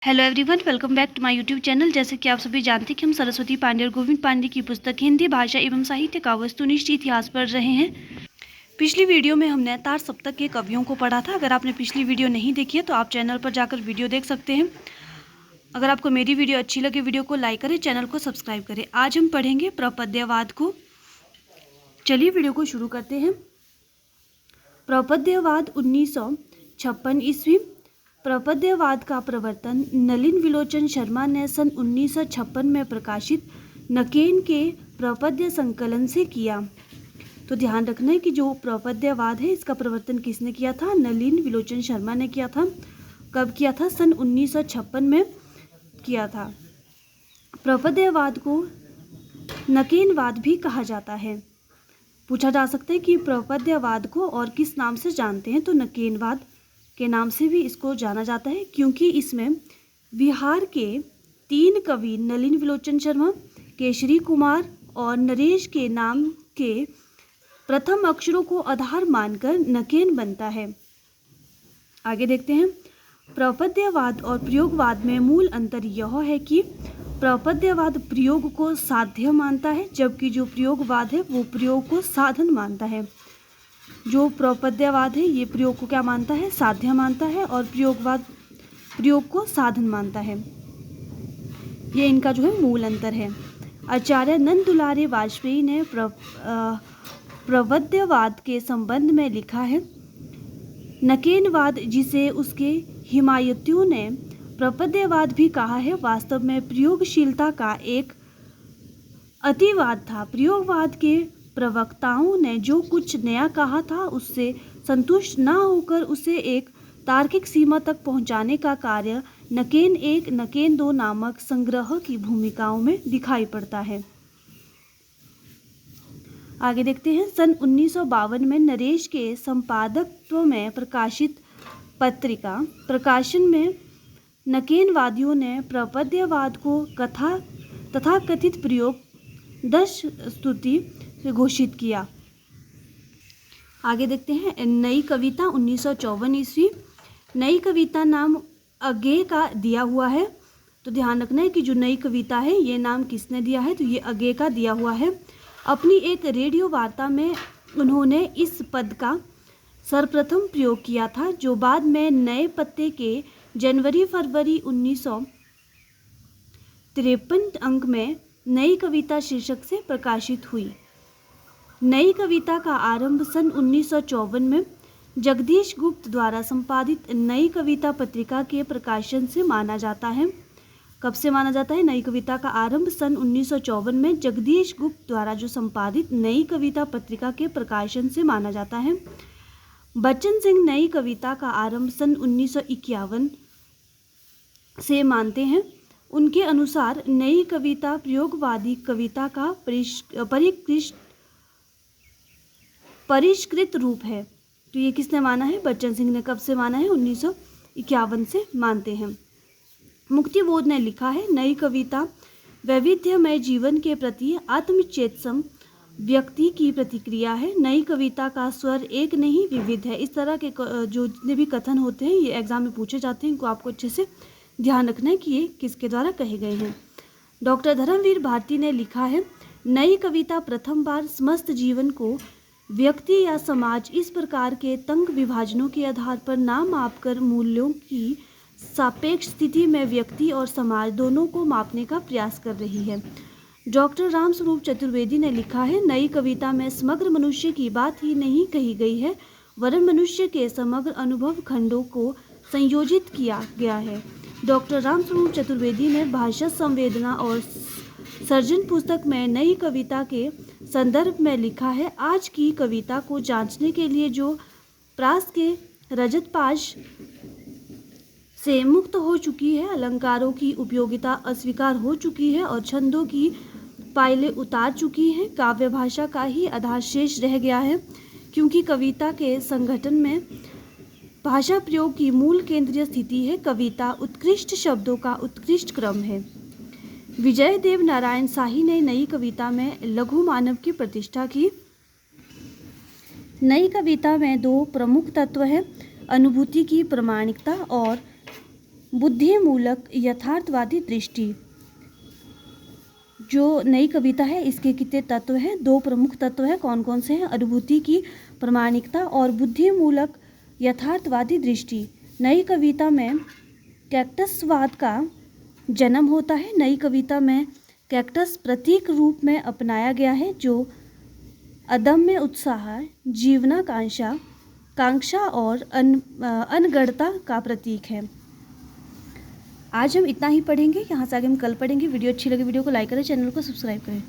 Hello everyone, welcome back to my YouTube channel. जैसे कि आप सभी जानते हैं कि हम सरस्वती पांडे और गोविंद पांडे की पुस्तक हिंदी भाषा एवं साहित्य का वस्तुनिष्ठ इतिहास पढ़ रहे हैं। पिछली वीडियो में हमने तार सप्तक के कवियों को पढ़ा था। अगर आपने पिछली वीडियो नहीं देखी है तो आप चैनल पर जाकर वीडियो देख सकते हैं। अगर आपको मेरी वीडियो अच्छी लगे, वीडियो को लाइक करें, चैनल को सब्सक्राइब करें। आज हम पढ़ेंगे प्रपद्यवाद को। चलिए वीडियो को शुरू करते हैं। प्रपद्यवाद 1956 ईस्वी। प्रपद्यवाद का प्रवर्तन नलिन विलोचन शर्मा ने सन 1956 में प्रकाशित नकेन के प्रपद्य संकलन से किया। तो ध्यान रखना है कि जो प्रपद्यवाद है इसका प्रवर्तन किसने किया था? नलिन विलोचन शर्मा ने किया था। कब किया था? सन 1956 में किया था। प्रपद्यवाद को नकेनवाद भी कहा जाता है। पूछा जा सकता है कि प्रपद्यवाद को और किस नाम से जानते हैं? तो नकेनवाद के नाम से भी इसको जाना जाता है, क्योंकि इसमें बिहार के 3 कवि नलिन विलोचन शर्मा, केशरी कुमार और नरेश के नाम के प्रथम अक्षरों को आधार मानकर नकेन बनता है। आगे देखते हैं। प्रपद्यवाद और प्रयोगवाद में मूल अंतर यह है कि प्रपद्यवाद प्रयोग को साध्य मानता है, जबकि जो प्रयोगवाद है वो प्रयोग को साधन मानता है। जो प्रपद्यवाद है ये प्रयोग को क्या मानता है? साध्य मानता है, और प्रयोगवाद प्रयोग को साधन मानता है। ये इनका जो है मूल अंतर है। आचार्य नंद दुलारे वाजपेयी ने प्रपद्यवाद के संबंध में लिखा है, नकेनवाद, जिसे उसके हिमायतियों ने प्रपद्यवाद भी कहा है, वास्तव में प्रयोगशीलता का एक अतिवाद था। प्रयोगवाद के प्रवक्ताओं ने जो कुछ नया कहा था उससे संतुष्ट न होकर उसे एक तार्किक सीमा तक पहुंचाने का कार्य नकेन 1, नकेन 2 नामक संग्रह की भूमिकाओं में दिखाई पड़ता है। आगे देखते हैं। सन 1952 में नरेश के संपादकत्व में प्रकाशित पत्रिका प्रकाशन में नकेनवादियों ने प्रपद्यवाद को तथा कथित प्रयोग 10 स्तुति घोषित किया। आगे देखते हैं। नई कविता 1954 ईस्वी। नई कविता नाम अज्ञेय का दिया हुआ है। तो ध्यान रखना है कि जो नई कविता है ये नाम किसने दिया है? तो ये अज्ञेय का दिया हुआ है। अपनी एक रेडियो वार्ता में उन्होंने इस पद का सर्वप्रथम प्रयोग किया था, जो बाद में नए पत्ते के जनवरी-फरवरी 1953 अंक में नई कविता शीर्षक से प्रकाशित हुई। नई कविता का आरंभ सन 1954 में जगदीश गुप्त द्वारा संपादित नई कविता पत्रिका के प्रकाशन से माना जाता है। कब से माना जाता है? नई कविता का आरंभ सन 1954 में जगदीश गुप्त द्वारा जो संपादित नई कविता पत्रिका के प्रकाशन से माना जाता है। बच्चन सिंह नई कविता का आरंभ सन 1951 से मानते हैं। उनके अनुसार नई कविता प्रयोगवादी कविता का परिष्कृत रूप है। तो ये किसने माना है? बच्चन सिंह ने। कब से माना है? 1951 से मानते हैं। मुक्तिबोध ने लिखा है, नई कविता वैविध्यमय जीवन के प्रति आत्मचेतसम व्यक्ति की प्रतिक्रिया है। नई कविता का स्वर एक नहीं विविध है। इस तरह के जो जितने भी कथन होते हैं ये एग्जाम में पूछे जाते हैं, इनको आपको अच्छे से ध्यान रखना है कि ये किसके द्वारा कहे गए हैं। डॉक्टर धर्मवीर भारती ने लिखा है, नई कविता प्रथम बार समस्त जीवन को व्यक्ति या समाज इस प्रकार के तंग विभाजनों के आधार पर ना मापकर मूल्यों की सापेक्ष स्थिति में व्यक्ति और समाज दोनों को मापने का प्रयास कर रही है। डॉक्टर रामस्वरूप चतुर्वेदी ने लिखा है, नई कविता में समग्र मनुष्य की बात ही नहीं कही गई है, वरन मनुष्य के समग्र अनुभव खंडों को संयोजित किया गया है। डॉक्टर रामस्वरूप चतुर्वेदी ने भाषा संवेदना और सर्जन पुस्तक में नई कविता के संदर्भ में लिखा है, आज की कविता को जांचने के लिए जो प्रास के रजतपाश से मुक्त हो चुकी है, अलंकारों की उपयोगिता अस्वीकार हो चुकी है और छंदों की पायलें उतार चुकी हैं, काव्य भाषा का ही आधार शेष रह गया है, क्योंकि कविता के संगठन में भाषा प्रयोग की मूल केंद्रीय स्थिति है। कविता उत्कृष्ट शब्दों का उत्कृष्ट क्रम है। विजय देव नारायण शाही ने नई कविता में लघु मानव की प्रतिष्ठा की। नई कविता में 2 प्रमुख तत्व हैं, अनुभूति की प्रामाणिकता और बुद्धिमूलक यथार्थवादी दृष्टि। जो नई कविता है इसके कितने तत्व हैं? 2 प्रमुख तत्व हैं। कौन कौन से हैं? अनुभूति की प्रामाणिकता और बुद्धिमूलक यथार्थवादी दृष्टि। नई कविता में कैक्टसवाद का जन्म होता है। नई कविता में कैक्टस प्रतीक रूप में अपनाया गया है जो अदम्य उत्साह, कांक्षा और अनगढ़ता का प्रतीक है। आज हम इतना ही पढ़ेंगे। यहाँ से आगे हम कल पढ़ेंगे। वीडियो अच्छी लगे वीडियो को लाइक करें, चैनल को सब्सक्राइब करें।